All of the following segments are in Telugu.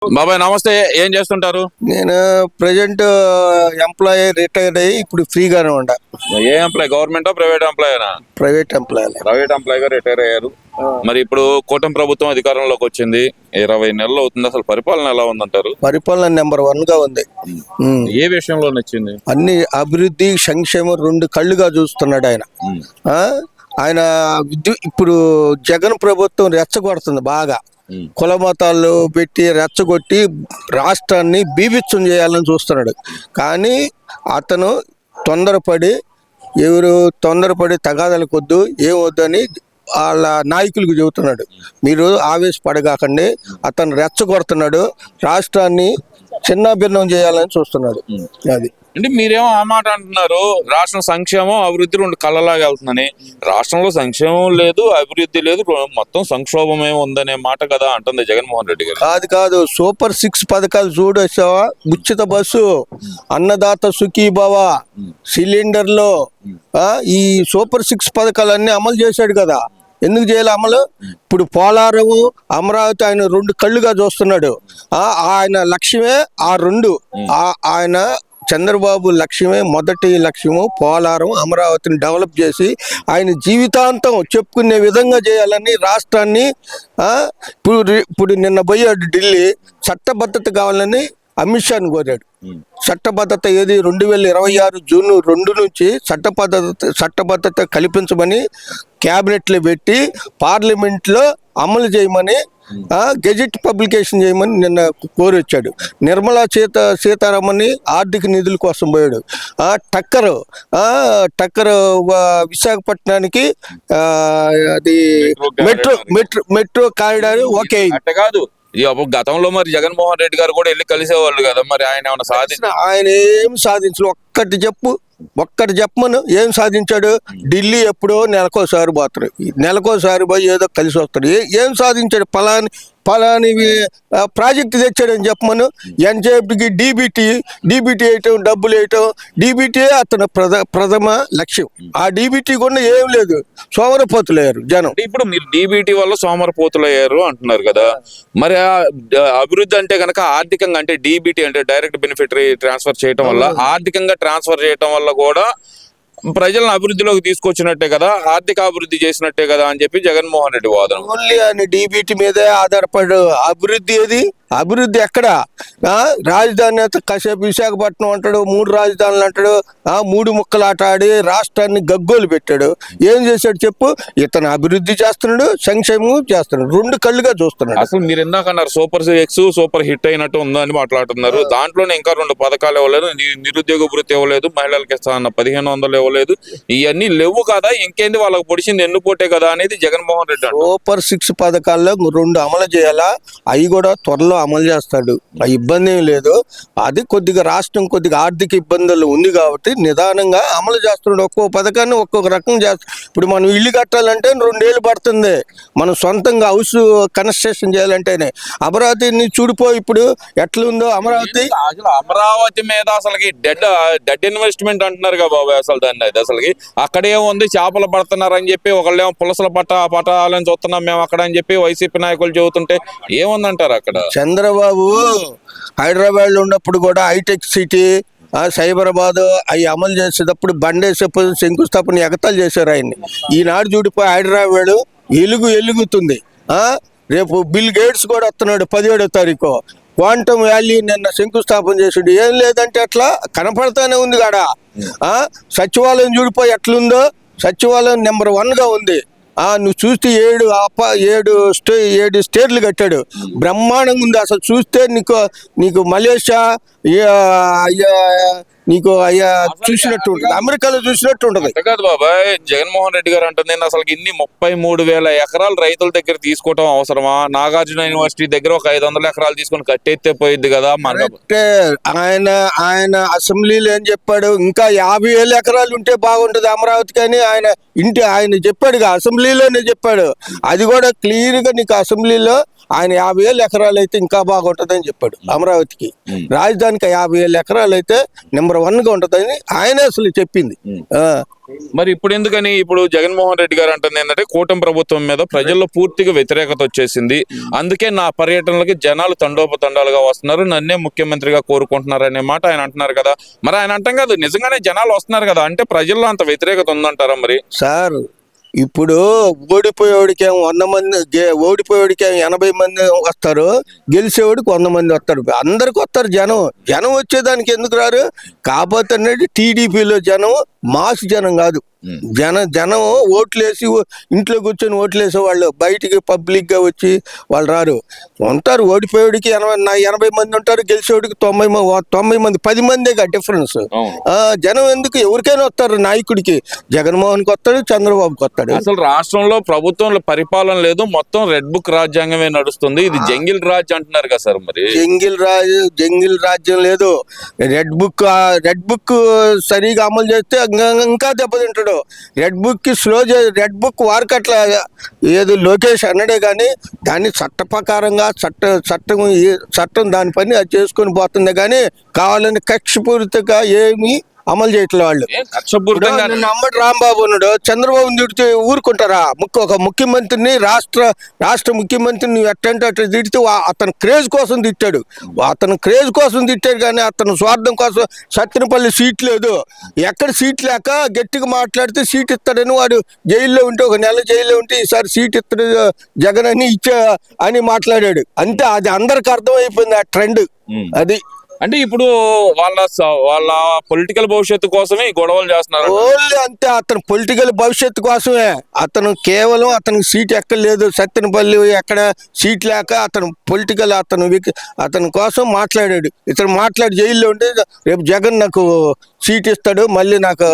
బాబాయ్ నమస్తే. ఏం చేస్తుంటారు? నేను ప్రజెంట్ ఎంప్లాయీ రిటైర్డ్ అయ్యి ఇప్పుడు ఫ్రీగానే ఉండ. ఏ ఎంప్లాయ్, గవర్నమెంటా ప్రైవేట్ ఎంప్లాయనా? Private employee. ప్రైవేట్ ఎంప్లాయీగా రిటైర్ అయ్యారు. మరి ఇప్పుడు కూటమి ప్రభుత్వం అధికారంలోకి వచ్చింది, 20 నెలలు అవుతుంది. అసలు పరిపాలన ఎలా ఉందంటారు? పరిపాలన నెంబర్ 1 గా ఉంది. ఏ విషయంలో నచ్చింది? అన్ని అభివృద్ధి సంక్షేమం 2 కళ్ళుగా చూస్తున్నాడు ఆయన. ఆయన ఇప్పుడు జగన్ ప్రభుత్వం రెచ్చగొడుతుంది బాగా. కుల మతాలు పెట్టి రెచ్చగొట్టి రాష్ట్రాన్ని బీభత్సం చేయాలని చూస్తున్నాడు. కానీ అతను తొందరపడి తగాదాలకు వద్దు, ఏమొద్దు అని వాళ్ళ నాయకులకు చెబుతున్నాడు. మీరు ఆవేశపడగాకండి, అతను రెచ్చగొడుతున్నాడు, రాష్ట్రాన్ని చిన్నాభిన్నం చేయాలని చూస్తున్నాడు. అది అంటే మీరేమో ఆ మాట అంటున్నారు, రాష్ట్రం సంక్షేమం అభివృద్ధి 2 కళ్ళలాగా వెళ్తుందని. రాష్ట్రంలో సంక్షేమం లేదు, అభివృద్ధి లేదు, మొత్తం సంక్షోభమే ఉందనే మాట కదా అంటుంది జగన్మోహన్ రెడ్డి గారు. కాదు సూపర్ 6 పథకాలు చూడొచ్చావా? ఉచిత బస్సు, అన్నదాత సుఖీభవ, సిలిండర్లో ఈ సూపర్ 6 పథకాలన్నీ అమలు చేశాడు కదా. ఎందుకు చేయాలి అమలు? ఇప్పుడు పోలవరం, అమరావతి ఆయన 2 కళ్ళుగా చూస్తున్నాడు. ఆయన లక్ష్యమే ఆ 2. ఆయన చంద్రబాబు లక్ష్యమే, మొదటి లక్ష్యము పోలవరం, అమరావతిని డెవలప్ చేసి ఆయన జీవితాంతం చెప్పుకునే విధంగా చేయాలని రాష్ట్రాన్ని. ఇప్పుడు నిన్న పోయాడు ఢిల్లీ, చట్టబద్ధత కావాలని అమిత్ షాని కోరాడు. చట్టబద్ధత ఏది? 2026 జూన్ 2 నుంచి చట్టబద్ధత కల్పించమని క్యాబినెట్లో పెట్టి పార్లమెంట్లో అమలు చేయమని, గెజెట్ పబ్లికేషన్ చేయమని నిన్న కోరొచ్చాడు. నిర్మలా సీతారామన్ ఆర్థిక నిధుల కోసం పోయాడు. టక్కర్ విశాఖపట్నానికి అది మెట్రో కారిడార్ ఓకే అట్ట కాదు. గతంలో మరి జగన్మోహన్ రెడ్డి గారు కూడా వెళ్ళి కలిసేవాళ్ళు కదా, మరి ఆయన ఏమైనా ఆయన ఏం సాధించలేదు. ఒక్కటి చెప్పమను, ఏం సాధించాడు? ఢిల్లీ ఎప్పుడో నెలకోసారి పోతాడు, నెలకోసారి పోయి ఏదో కలిసి వస్తాడు. ఏం సాధించాడు? పలాని ప్రాజెక్టు తెచ్చాడని చెప్పమను. ఎంతసేపటికి డీబీటీ వేయటం, డబ్బులు వేయటం. డీబీటీ అతను ప్రథమ లక్ష్యం. ఆ డీబీటీ కూడా ఏం లేదు, సోమరపోతులయ్యారు జనం. ఇప్పుడు మీరు డీబీటీ వల్ల సోమరపోతులయ్యారు అంటున్నారు కదా, మరి అభివృద్ధి అంటే కనుక ఆర్థికంగా, అంటే డీబీటీ అంటే డైరెక్ట్ బెనిఫిటరీ ట్రాన్స్ఫర్ చేయడం వల్ల, ఆర్థికంగా ట్రాన్స్ఫర్ చేయడం వల్ల కూడా ప్రజలను అభివృద్ధిలోకి తీసుకొచ్చినట్టే కదా, ఆర్థిక అభివృద్ధి చేసినట్టే కదా అని చెప్పి జగన్మోహన్ రెడ్డి వాదన. ఓన్లీ ఆయన డీబీటీ మీదే ఆధారపడు. అభివృద్ధి ఏది? అభివృద్ధి ఎక్కడ? రాజధాని కాసేపు విశాఖపట్నం అంటాడు, 3 రాజధానులు అంటాడు, 3 ముక్కలు ఆట ఆడి రాష్ట్రాన్ని గగ్గోలు పెట్టాడు. ఏం చేశాడు చెప్పు? ఇతను అభివృద్ధి చేస్తున్నాడు, సంక్షేమం చేస్తున్నాడు, 2 కళ్ళుగా చూస్తున్నాడు. అసలు మీరు ఇందాక అన్నారు సూపర్ ఎక్స్ సూపర్ హిట్ అయినట్టు ఉందని మాట్లాడుతున్నారు. దాంట్లోనే ఇంకా 2 పథకాలు ఇవ్వలేదు, నిరుద్యోగ భృతి ఇవ్వలేదు, మహిళలకి ఇస్తానన్న 1500 ఇవ్వలేదు. ఇవన్నీ లేవు కదా, ఇంకేంది వాళ్ళకి పొడిచింది ఎన్నుపోటే కదా అనేది జగన్మోహన్ రెడ్డి. సూపర్ 6 పథకాల్లో 2 అమలు చేయాలా, అవి కూడా త్వరలో అమలు చేస్తాడు. ఆ ఇబ్బంది ఏం లేదు. అది కొద్దిగా రాష్ట్రం ఆర్థిక ఇబ్బందులు ఉంది కాబట్టి నిదానంగా అమలు చేస్తున్నాడు. ఒక్కొక్క పథకాన్ని ఒక్కొక్క రకం చేస్తాడు. ఇప్పుడు మనం ఇల్లు కట్టాలంటే 2 ఏళ్ళు పడుతుంది. మనం సొంతంగా హౌస్ కన్స్ట్రక్షన్ చేయాలంటేనే. అమరావతిని చూడిపో ఇప్పుడు ఎట్లుందో అమరావతి. అమరావతి మీద అసలుకి డెడ్ ఇన్వెస్ట్మెంట్ అంటున్నారు కదా బాబు. అసలు దాన్ని అసలుకి అక్కడే ఉంది, చేపలు పడుతున్నారు అని చెప్పి, ఒకళ్ళేమో పులసల పట్టాలని చూస్తున్నాం మేము అక్కడ అని చెప్పి వైసీపీ నాయకులు చెబుతుంటే ఏముందంటారు అక్కడ? చంద్రబాబు హైదరాబాద్ లో ఉన్నప్పుడు కూడా హైటెక్ సిటీ, సైబరాబాద్ అవి అమలు చేసేటప్పుడు బండేసేపు శంకుస్థాపన ఎగతాలు చేశారు ఆయన్ని. ఈనాడు చూడిపోయి హైదరాబాద్ ఎలుగుతుంది. రేపు బిల్ గేట్స్ కూడా వస్తున్నాడు 17వ తారీఖు. క్వాంటమ్ వ్యాలీ నిన్న శంకుస్థాపన చేసాడు. ఏం లేదంటే అట్లా కనపడతానే ఉంది కాడ. సచివాలయం చూడిపోయి ఎట్లుందో, సచివాలయం నెంబర్ 1 గా ఉంది. నువ్వు చూస్తే 7 స్టేర్లు కట్టాడు, బ్రహ్మాండంగా ఉంది. అసలు చూస్తే నీకు మలేషియా నీకు చూసినట్టు ఉంటుంది, అమెరికాలో చూసినట్టు ఉంటుంది. కాదు బాబాయ్, జగన్మోహన్ రెడ్డి గారు అంటుంది అసలు ఇన్ని 33,000 ఎకరాలు రైతుల దగ్గర తీసుకోవటం అవసరమా? నాగార్జున యూనివర్సిటీ దగ్గర ఒక 500 ఎకరాలు తీసుకొని కట్టెత్తే పోయిద్ది కదా. ఆయన అసెంబ్లీలో ఏం చెప్పాడు? ఇంకా 50,000 ఎకరాలు ఉంటే బాగుంటుంది అమరావతి కానీ ఆయన చెప్పాడుగా, అసెంబ్లీలోనే చెప్పాడు. అది కూడా క్లియర్ గా నీకు అసెంబ్లీలో ఆయన 50,000 ఎకరాలు అయితే ఇంకా బాగుంటుందని చెప్పాడు అమరావతికి. రాజధానికి 50,000 ఎకరాలు అయితే నెంబర్ 1 గా ఉంటుందని ఆయనే అసలు చెప్పింది. మరి ఇప్పుడు ఎందుకని ఇప్పుడు జగన్మోహన్ రెడ్డి గారు అంటుంది ఏంటంటే కూటమి ప్రభుత్వం మీద ప్రజల్లో పూర్తిగా వ్యతిరేకత వచ్చేసింది, అందుకే నా పర్యటనలకి జనాలు తండోపతండాలుగా వస్తున్నారు, నన్నే ముఖ్యమంత్రిగా కోరుకుంటున్నారు అనే మాట ఆయన అంటున్నారు కదా. మరి ఆయన అంటాం కాదు, నిజంగానే జనాలు వస్తున్నారు కదా, అంటే ప్రజల్లో అంత వ్యతిరేకత ఉందంటారా మరి? సార్ ఇప్పుడు ఓడిపోయేవాడికి 100 మంది, ఓడిపోయేవాడికి 80 మంది వస్తారు, గెలిచేవాడికి 100 మంది వస్తారు, అందరికి వస్తారు. జనం వచ్చేదానికి ఎందుకు రారు? కాకపోతే అనేది టీడీపీలో జనం మాస్ జనం కాదు. జనం ఓట్లేసి ఇంట్లో కూర్చొని ఓట్లేసే వాళ్ళు బయటికి పబ్లిక్ గా వచ్చి వాళ్ళు రారు. ఉంటారు ఓడిపోయేవాడికి 80 మంది ఉంటారు, గెలిచేవాడికి 90 మంది, 10 మందిగా డిఫరెన్స్. జనం ఎందుకు? ఎవరికైనా వస్తారు, నాయకుడికి జగన్మోహన్కి వస్తాడు, చంద్రబాబుకి వస్తాడు. అసలు రాష్ట్రంలో ప్రభుత్వంలో పరిపాలన లేదు, మొత్తం రెడ్ బుక్ రాజ్యాంగమే నడుస్తుంది, ఇది జంగిల్ రాజ్ అంటున్నారు కదా సార్. మరి జంగిల్ రాజ్యం లేదు. రెడ్ బుక్ సరిగా అమలు చేస్తే ఇంకా దెబ్బతింటాడు. రెడ్ బుక్ వారికట్ల ఏదో లోకేష్ అన్నడే కానీ దాన్ని చట్ట ప్రకారంగా చట్టం దాని పని అది చేసుకొని పోతుంది కానీ కావాలని కక్షపూరితంగా ఏమీ అమలు చేయట్లే వాళ్ళు. అమ్మటి రాంబాబు ఉన్నాడు, చంద్రబాబు తిడితే ఊరుకుంటారా? ఒక ముఖ్యమంత్రిని రాష్ట్ర ముఖ్యమంత్రిని ఎట్టంటే అట్లా తిడితే అతను క్రేజ్ కోసం తిట్టాడు. కానీ అతను స్వార్థం కోసం. సత్తెనపల్లి సీట్ లేదు, ఎక్కడ సీట్ లేక గట్టిగా మాట్లాడితే సీట్ ఇస్తాడని వాడు జైల్లో ఉంటే, 1 నెల జైల్లో ఉంటే ఈసారి సీట్ ఇస్తాడు జగన్ అని మాట్లాడాడు. అంతే, అది అందరికి అర్థమైపోయింది ఆ ట్రెండ్. అది అంటే ఇప్పుడు వాళ్ళ పొలిటికల్ భవిష్యత్తు కోసమే ఈ గొడవలు చేస్తున్నారు. ఓన్లీ అంతే, అతను పొలిటికల్ భవిష్యత్తు కోసమే. అతను కేవలం అతనికి సీట్ ఎక్కలేదు, సత్తెనపల్లి ఎక్కడ సీట్ లేక అతను పొలిటికల్ అతని కోసం మాట్లాడాడు. ఇతను మాట్లాడి జైల్లో ఉంటే రేపు జగన్ నాకు సీట్ ఇస్తాడు, మళ్ళీ నాకు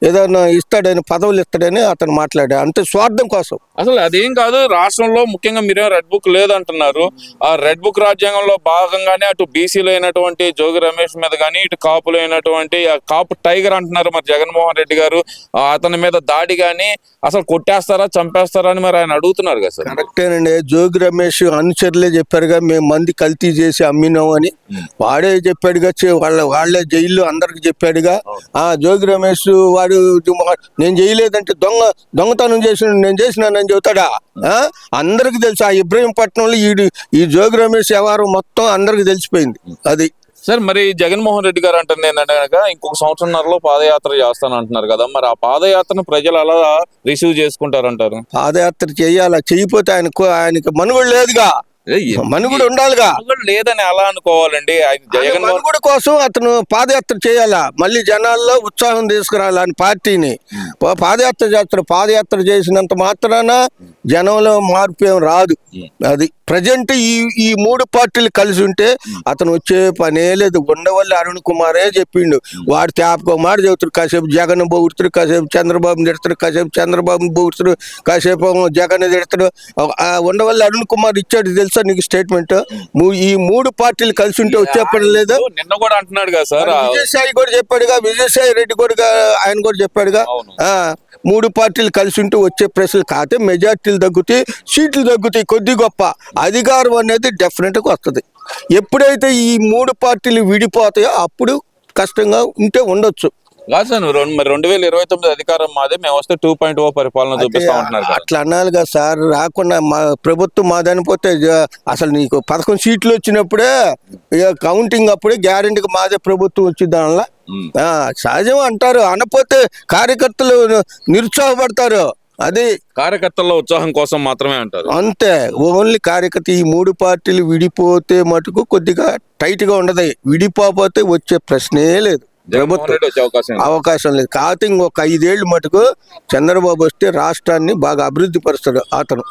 ఏదైనా ఇస్తాడని, పదవులు ఇస్తాడని అతను మాట్లాడాడు. అంతే, స్వార్థం కోసం. అసలు అదేం కాదు, రాష్ట్రంలో ముఖ్యంగా మీరేమో రెడ్ బుక్ లేదంటున్నారు. ఆ రెడ్ బుక్ రాజ్యాంగంలో భాగంగానే అటు బీసీలు అయినటువంటి జోగి రమేష్ మీద కానీ, ఇటు కాపులు అయినటువంటి కాపు టైగర్ అంటున్నారు మరి జగన్మోహన్ రెడ్డి గారు. అతని మీద దాడి కానీ అసలు కొట్టేస్తారా చంపేస్తారా అని మరి ఆయన అడుగుతున్నారు కదా సార్. కరెక్టేనండి, జోగి రమేష్ అనుచరులే చెప్పారుగా మేము మంది కల్తీ చేసి అమ్మినాం అని. వాడే చెప్పాడుగా, వాళ్ళే జైల్లో అందరికి చెప్పాడుగా. జోగి రమేష్ వాడు నేను చేయలేదంటే దొంగతనం నేను చేసినానని చెబుతాడా? అందరికి తెలుసు. ఆ ఇబ్రహీంపట్నంలో ఈ జోగి రమేష్ వ్యవహారం మొత్తం అందరికి తెలిసిపోయింది. అది సార్, మరి జగన్మోహన్ రెడ్డి గారు అంటుంది ఏంటంటే కనుక ఇంకొక సంవత్సరంన్నరలో పాదయాత్ర చేస్తానంటున్నారు కదా, మరి ఆ పాదయాత్రను ప్రజలు అలా రిసీవ్ చేసుకుంటారంటారు? పాదయాత్ర చేయాలా? చేయకపోతే ఆయనకి మనుగడ లేదుగా, మనుగడ ఉండాలిగా. లేదని అలా అనుకోవాలండి. మనుగడ కోసం అతను పాదయాత్ర చేయాలా, మళ్ళీ జనాల్లో ఉత్సాహం తీసుకురాలని పార్టీని పాదయాత్ర చేస్తారు. పాదయాత్ర చేసినంత మాత్రాన జనంలో మార్పు ఏం రాదు. అది ప్రజెంట్ ఈ 3 పార్టీలు కలిసి ఉంటే అతను వచ్చే పనే లేదు. ఉండవల్లి అరుణ్ కుమారే చెప్పిండు, వాడు తేపకో మాట చెబుతాడు, కాసేపు జగన్ పొగుడుతాడు, కాసేపు చంద్రబాబుని తిడతాడు, కాసేపు చంద్రబాబుని పొగుడుతాడు, కాసేపు జగన్ తిడతాడు. ఉండవల్లి అరుణ్ కుమార్ ఇచ్చాడు తెలుసా నీకు స్టేట్మెంట్? ఈ 3 పార్టీలు కలిసి ఉంటే వచ్చే పని లేదు. నిన్న కూడా అంటున్నాడు కదా సార్, విజయసాయి కూడా చెప్పాడుగా, విజయసాయి రెడ్డి కూడా ఆయన కూడా చెప్పాడుగా. 3 పార్టీలు కలిసి ఉంటే వచ్చే ప్రశ్నలు కాతే మెజార్టీలు తగ్గుతాయి, సీట్లు తగ్గుతాయి, కొద్ది గొప్ప అధికారం అనేది డెఫినెట్గా వస్తుంది. ఎప్పుడైతే ఈ 3 పార్టీలు విడిపోతాయో అప్పుడు కష్టంగా ఉంటే ఉండొచ్చు. కాదు సార్, మరి 2029 అధికారం మాదే, మేము వస్తే 2.0 పరిపాలన చూపిస్తామంటున్నారు. అట్లా అనాలిగా సార్, రాకుండా మా ప్రభుత్వం మాదనిపోతే అసలు నీకు 11 సీట్లు వచ్చినప్పుడే కౌంటింగ్ అప్పుడే గ్యారెంటీగా మాదే ప్రభుత్వం వచ్చింది. దానిలో సహజం అంటారు, అనపోతే కార్యకర్తలు నిరుత్సాహపడతారు. అది కార్యకర్తల ఉత్సాహం కోసం మాత్రమే అంటారు. అంతే, ఓన్లీ కార్యకర్త. ఈ 3 పార్టీలు విడిపోతే మటుకు కొద్దిగా టైట్ గా ఉండదు, విడిపోతే వచ్చే ప్రశ్నే లేదు. అవకాశం లేదు. కాకపోతే ఇంకొక 5 ఏళ్ళు మటుకు చంద్రబాబు వస్తే రాష్ట్రాన్ని బాగా అభివృద్ధి పరుస్తాడు అతను.